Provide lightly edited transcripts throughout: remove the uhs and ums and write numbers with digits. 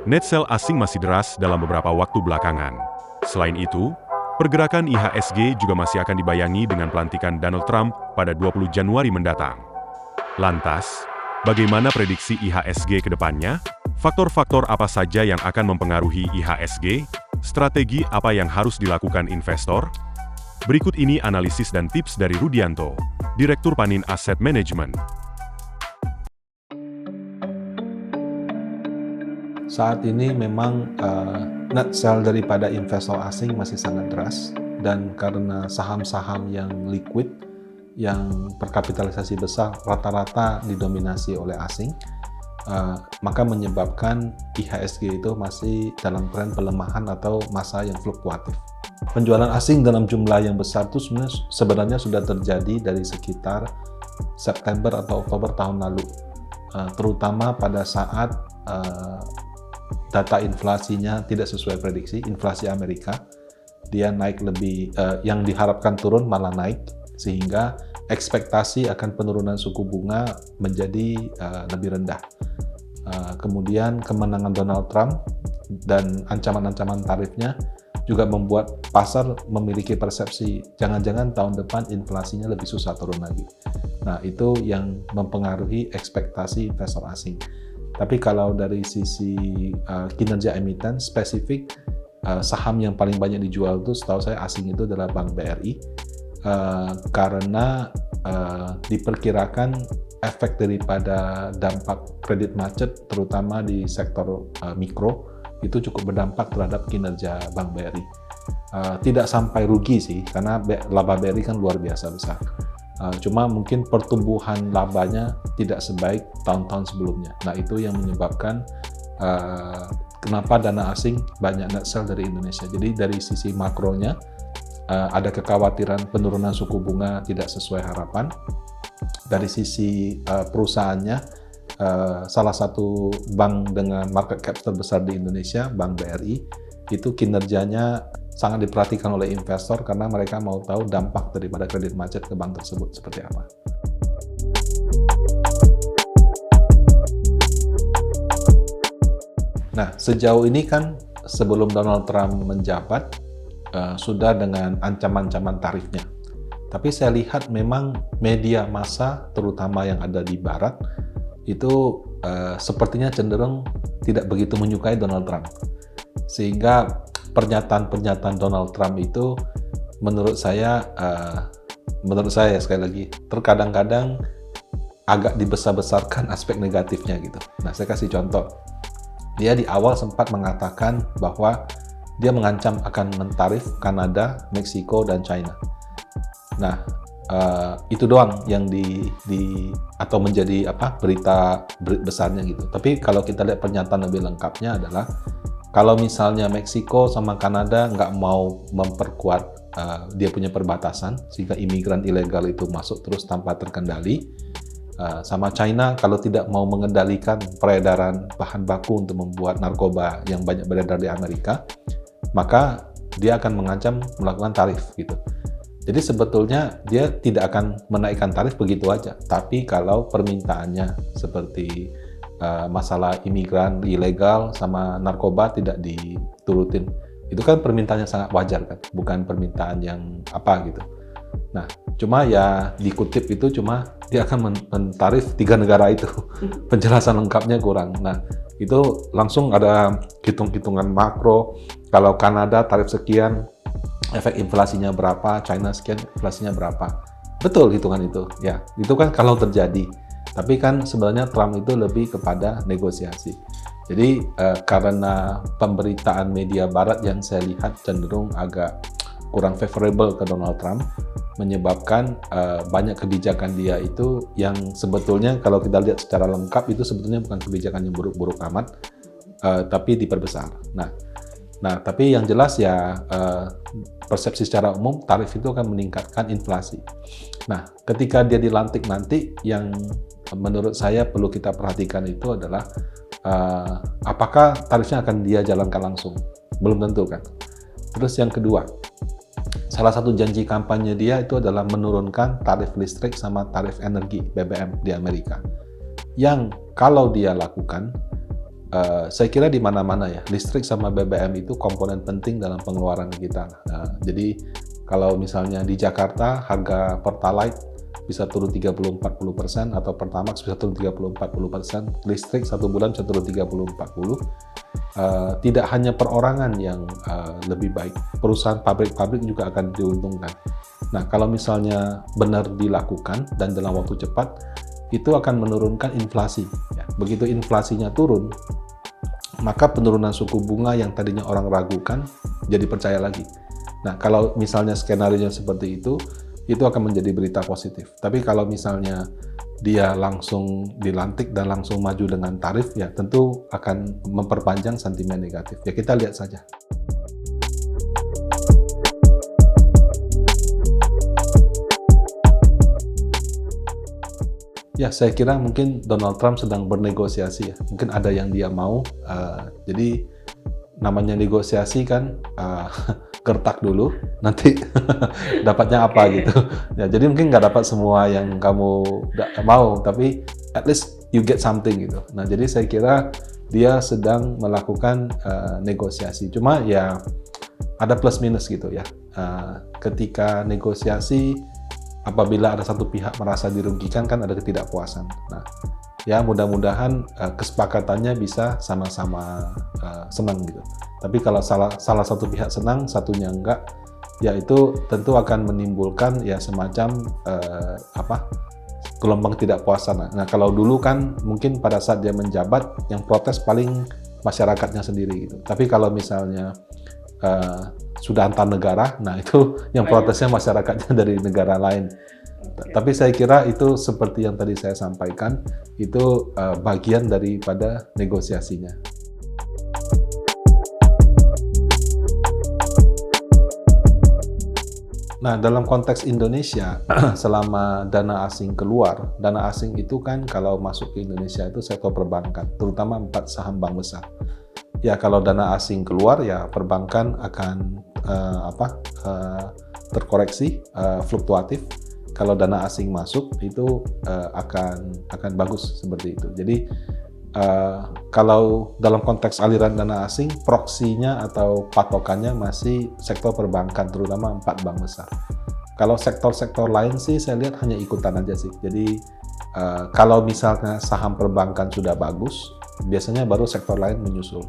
Net sell asing masih deras dalam beberapa waktu belakangan. Selain itu, pergerakan IHSG juga masih akan dibayangi dengan pelantikan Donald Trump pada 20 Januari mendatang. Lantas, bagaimana prediksi IHSG ke depannya? Faktor-faktor apa saja yang akan mempengaruhi IHSG? Strategi apa yang harus dilakukan investor? Berikut ini analisis dan tips dari Rudianto, Direktur Panin Asset Management. Saat ini memang net sell daripada investor asing masih sangat deras, dan karena saham-saham yang liquid, yang berkapitalisasi besar rata-rata didominasi oleh asing, maka menyebabkan IHSG itu masih dalam tren pelemahan atau masa yang fluktuatif. Penjualan asing dalam jumlah yang besar itu sebenarnya sudah terjadi dari sekitar September atau Oktober tahun lalu, terutama pada saat data inflasinya tidak sesuai prediksi. Inflasi Amerika dia naik lebih, yang diharapkan turun malah naik, sehingga ekspektasi akan penurunan suku bunga menjadi lebih rendah. Kemudian kemenangan Donald Trump dan ancaman-ancaman tarifnya juga membuat pasar memiliki persepsi jangan-jangan tahun depan inflasinya lebih susah turun lagi. Nah, itu yang mempengaruhi ekspektasi investor asing. Tapi kalau dari sisi kinerja emiten spesifik, saham yang paling banyak dijual itu setahu saya asing itu adalah Bank BRI, karena diperkirakan efek daripada dampak kredit macet terutama di sektor mikro itu cukup berdampak terhadap kinerja Bank BRI. Tidak sampai rugi sih, karena laba BRI kan luar biasa besar. Cuma mungkin pertumbuhan labanya tidak sebaik tahun-tahun sebelumnya. Nah, itu yang menyebabkan kenapa dana asing banyak net sell dari Indonesia. Jadi dari sisi makronya ada kekhawatiran penurunan suku bunga tidak sesuai harapan. Dari sisi perusahaannya, salah satu bank dengan market cap terbesar di Indonesia, Bank BRI, itu kinerjanya sangat diperhatikan oleh investor karena mereka mau tahu dampak daripada kredit macet ke bank tersebut seperti apa. Nah, sejauh ini kan sebelum Donald Trump menjabat, sudah dengan ancaman-ancaman tarifnya. Tapi saya lihat memang media massa, terutama yang ada di Barat, itu sepertinya cenderung tidak begitu menyukai Donald Trump. Sehingga pernyataan-pernyataan Donald Trump itu menurut saya sekali lagi terkadang-kadang agak dibesar-besarkan aspek negatifnya gitu. Nah, saya kasih contoh. Dia di awal sempat mengatakan bahwa dia mengancam akan mentarif Kanada, Meksiko, dan China. Nah, itu doang yang atau menjadi berita besarnya gitu. Tapi kalau kita lihat pernyataan lebih lengkapnya adalah kalau misalnya Meksiko sama Kanada nggak mau memperkuat dia punya perbatasan sehingga imigran ilegal itu masuk terus tanpa terkendali, sama China kalau tidak mau mengendalikan peredaran bahan baku untuk membuat narkoba yang banyak beredar di Amerika, maka dia akan mengancam melakukan tarif gitu. Jadi sebetulnya dia tidak akan menaikkan tarif begitu aja, tapi kalau permintaannya seperti masalah imigran ilegal sama narkoba tidak diturutin, itu kan permintaannya sangat wajar kan, bukan permintaan yang gitu. Nah, cuma ya dikutip itu cuma dia akan mentarif 3 negara itu. Penjelasan lengkapnya kurang. Nah, itu langsung ada hitung-hitungan makro. Kalau Kanada tarif sekian, efek inflasinya berapa, China sekian, inflasinya berapa. Betul hitungan itu. Ya, itu kan kalau terjadi. Tapi kan sebenarnya Trump itu lebih kepada negosiasi. Jadi karena pemberitaan media barat yang saya lihat cenderung agak kurang favorable ke Donald Trump, menyebabkan banyak kebijakan dia itu yang sebetulnya kalau kita lihat secara lengkap itu sebetulnya bukan kebijakan yang buruk-buruk amat, tapi diperbesar. Nah, tapi yang jelas ya persepsi secara umum tarif itu akan meningkatkan inflasi. Nah, ketika dia dilantik nanti, yang menurut saya perlu kita perhatikan itu adalah apakah tarifnya akan dia jalankan langsung? Belum tentu kan. Terus yang kedua, salah satu janji kampanye dia itu adalah menurunkan tarif listrik sama tarif energi BBM di Amerika. Yang kalau dia lakukan, saya kira di mana-mana ya, listrik sama BBM itu komponen penting dalam pengeluaran kita. Jadi kalau misalnya di Jakarta harga Pertalite bisa turun 30-40%, atau Pertamax bisa turun 30-40%, listrik satu bulan bisa turun 30-40%. Tidak hanya perorangan yang lebih baik, perusahaan pabrik-pabrik juga akan diuntungkan. Nah, kalau misalnya benar dilakukan dan dalam waktu cepat, itu akan menurunkan inflasi. Begitu inflasinya turun, maka penurunan suku bunga yang tadinya orang ragukan jadi percaya lagi. Nah, kalau misalnya skenario seperti itu akan menjadi berita positif. Tapi kalau misalnya dia langsung dilantik dan langsung maju dengan tarif, ya tentu akan memperpanjang sentimen negatif. Ya kita lihat saja. Ya, saya kira mungkin Donald Trump sedang bernegosiasi ya. Mungkin ada yang dia mau. Jadi namanya negosiasi kan gertak dulu, nanti dapatnya apa gitu. Ya, jadi mungkin nggak dapat semua yang kamu mau, tapi at least you get something gitu. Nah, jadi saya kira dia sedang melakukan negosiasi. Cuma ya ada plus minus gitu ya. Ketika negosiasi, apabila ada satu pihak merasa dirugikan, kan ada ketidakpuasan. Nah, ya mudah-mudahan kesepakatannya bisa sama-sama senang gitu. Tapi kalau salah satu pihak senang, satunya enggak, ya itu tentu akan menimbulkan ya semacam gelombang ketidakpuasan. Nah, kalau dulu kan mungkin pada saat dia menjabat, yang protes paling masyarakatnya sendiri gitu. Tapi kalau misalnya sudah antar negara, nah itu yang protesnya masyarakatnya dari negara lain. Tapi saya kira itu seperti yang tadi saya sampaikan, itu bagian daripada negosiasinya. Nah, dalam konteks Indonesia, selama dana asing keluar, dana asing itu kan kalau masuk ke Indonesia itu sektor perbankan, terutama 4 saham bank besar. Ya, kalau dana asing keluar, ya perbankan akan terkoreksi, fluktuatif. Kalau dana asing masuk, itu akan bagus seperti itu. Jadi, kalau dalam konteks aliran dana asing, proksinya atau patokannya masih sektor perbankan, terutama 4 bank besar. Kalau sektor-sektor lain sih saya lihat hanya ikutan aja sih. Jadi kalau misalnya saham perbankan sudah bagus, biasanya baru sektor lain menyusul.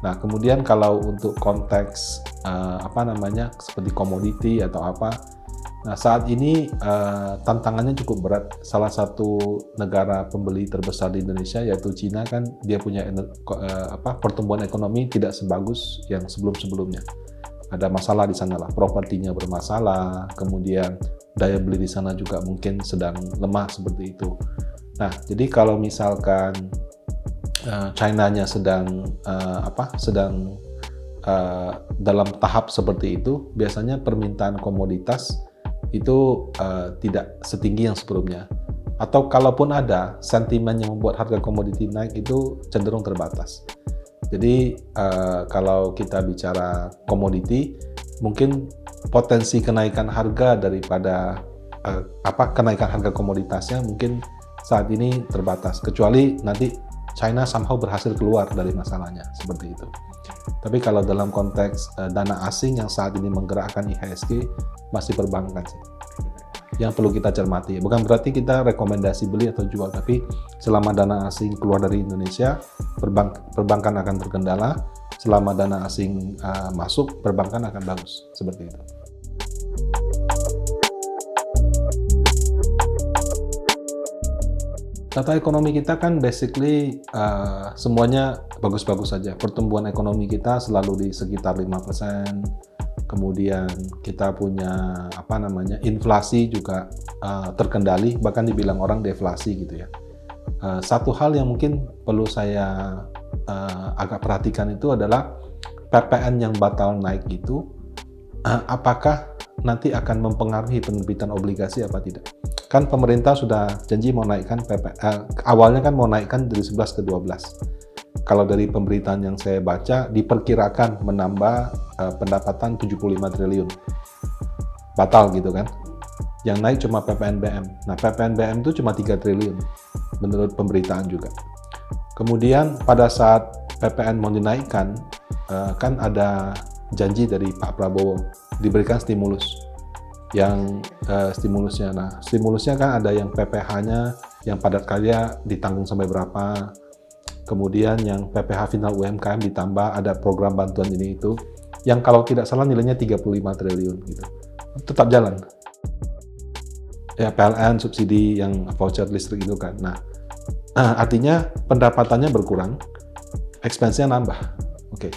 Nah, kemudian kalau untuk konteks seperti komoditi atau apa, nah saat ini tantangannya cukup berat. Salah satu negara pembeli terbesar di Indonesia yaitu Cina, kan dia punya pertumbuhan ekonomi tidak sebagus yang sebelum-sebelumnya. Ada masalah di sana lah, propertinya bermasalah, kemudian daya beli di sana juga mungkin sedang lemah seperti itu. Nah, jadi kalau misalkan China-nya sedang dalam tahap seperti itu, biasanya permintaan komoditas itu tidak setinggi yang sebelumnya. Atau kalaupun ada, sentimen yang membuat harga komoditi naik itu cenderung terbatas. Jadi kalau kita bicara komoditi, mungkin potensi kenaikan harga daripada kenaikan harga komoditasnya mungkin saat ini terbatas. Kecuali nanti China somehow berhasil keluar dari masalahnya, seperti itu. Tapi kalau dalam konteks dana asing yang saat ini menggerakkan IHSG, masih perbankan sih yang perlu kita cermati. Bukan berarti kita rekomendasi beli atau jual, tapi selama dana asing keluar dari Indonesia, perbankan akan terkendala. Selama dana asing masuk, perbankan akan bagus, seperti itu. Data ekonomi kita kan basically semuanya bagus-bagus saja. Pertumbuhan ekonomi kita selalu di sekitar 5%. Kemudian kita punya inflasi juga terkendali, bahkan dibilang orang deflasi gitu ya. Satu hal yang mungkin perlu saya agak perhatikan itu adalah PPN yang batal naik itu apakah nanti akan mempengaruhi penerbitan obligasi apa tidak. Kan pemerintah sudah janji mau naikkan PPN, awalnya kan mau naikkan dari 11 ke 12. Kalau dari pemberitaan yang saya baca, diperkirakan menambah pendapatan 75 triliun. Batal gitu kan. Yang naik cuma PPNBM. Nah, PPNBM itu cuma 3 triliun menurut pemberitaan juga. Kemudian pada saat PPN mau dinaikkan, kan ada janji dari Pak Prabowo diberikan stimulus. Yang stimulusnya, nah stimulusnya kan ada yang PPh-nya, yang padat karya ditanggung sampai berapa, kemudian yang PPh final UMKM ditambah, ada program bantuan ini itu, yang kalau tidak salah nilainya 35 triliun gitu. Tetap jalan. Ya PLN, subsidi yang voucher listrik itu kan. Nah, artinya pendapatannya berkurang, expense-nya nambah. Oke.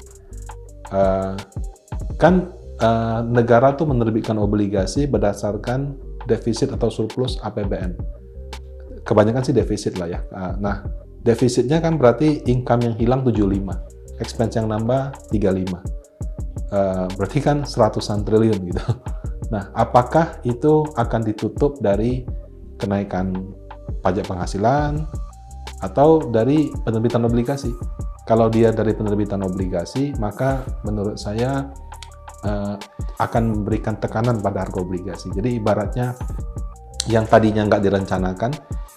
Negara tuh menerbitkan obligasi berdasarkan defisit atau surplus APBN. Kebanyakan sih defisit lah ya. Nah, defisitnya kan berarti income yang hilang 75, expense yang nambah 35. Berarti kan 100-an triliun gitu. Nah, apakah itu akan ditutup dari kenaikan pajak penghasilan atau dari penerbitan obligasi? Kalau dia dari penerbitan obligasi, maka menurut saya akan memberikan tekanan pada harga obligasi. Jadi ibaratnya yang tadinya nggak direncanakan,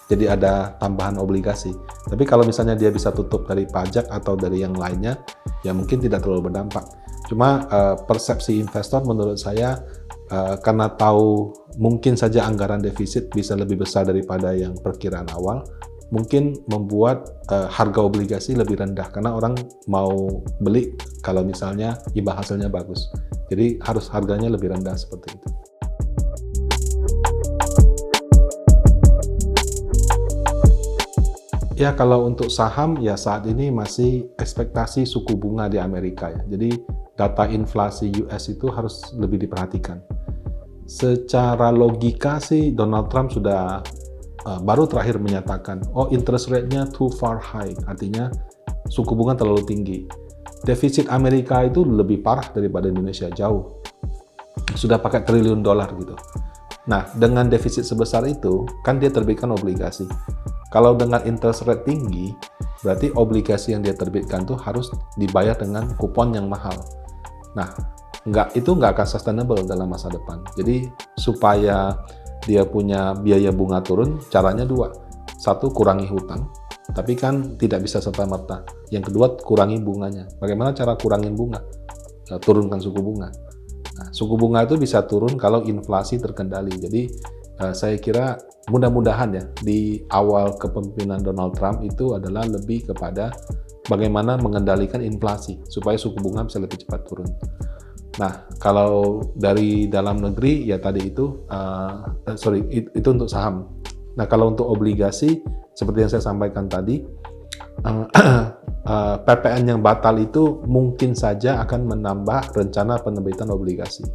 jadi ada tambahan obligasi. Tapi kalau misalnya dia bisa tutup dari pajak atau dari yang lainnya, ya mungkin tidak terlalu berdampak. Cuma persepsi investor menurut saya, karena tahu mungkin saja anggaran defisit bisa lebih besar daripada yang perkiraan awal, mungkin membuat harga obligasi lebih rendah karena orang mau beli kalau misalnya imbal hasilnya bagus. Jadi harus harganya lebih rendah seperti itu. Ya kalau untuk saham ya saat ini masih ekspektasi suku bunga di Amerika ya. Jadi data inflasi US itu harus lebih diperhatikan. Secara logika sih Donald Trump sudah baru terakhir menyatakan, oh interest rate-nya too far high, artinya suku bunga terlalu tinggi. Defisit Amerika itu lebih parah daripada Indonesia, jauh. Sudah pakai triliun dolar gitu. Nah, dengan defisit sebesar itu, kan dia terbitkan obligasi. Kalau dengan interest rate tinggi, berarti obligasi yang dia terbitkan tuh harus dibayar dengan kupon yang mahal. Nah, itu nggak akan sustainable dalam masa depan. Jadi, supaya dia punya biaya bunga turun, caranya dua. Satu, kurangi hutang, tapi kan tidak bisa serta-merta. Yang kedua, kurangi bunganya. Bagaimana cara kurangin bunga? Turunkan suku bunga. Nah, suku bunga itu bisa turun kalau inflasi terkendali. Jadi, saya kira mudah-mudahan ya, di awal kepemimpinan Donald Trump itu adalah lebih kepada bagaimana mengendalikan inflasi, supaya suku bunga bisa lebih cepat turun. Nah, kalau dari dalam negeri, ya tadi itu, itu untuk saham. Nah, kalau untuk obligasi, seperti yang saya sampaikan tadi, PPN yang batal itu mungkin saja akan menambah rencana penerbitan obligasi.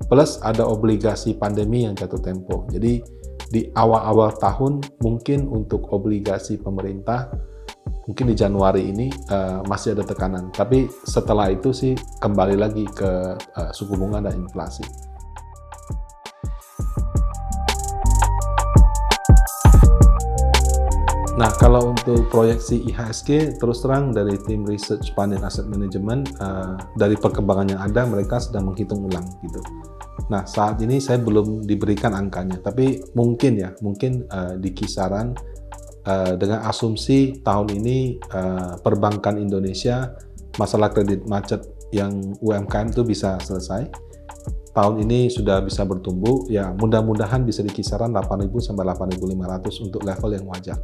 Plus ada obligasi pandemi yang jatuh tempo. Jadi, di awal-awal tahun, mungkin untuk obligasi pemerintah, mungkin di Januari ini masih ada tekanan. Tapi setelah itu sih kembali lagi ke suku bunga dan inflasi. Nah, kalau untuk proyeksi IHSG, terus terang dari tim Research Fund and Asset Management, dari perkembangan yang ada, mereka sedang menghitung ulang gitu. Nah, saat ini saya belum diberikan angkanya, tapi mungkin di kisaran dengan asumsi tahun ini perbankan Indonesia, masalah kredit macet yang UMKM itu bisa selesai. Tahun ini sudah bisa bertumbuh, ya mudah-mudahan bisa di kisaran 8.000 sampai 8.500 untuk level yang wajar.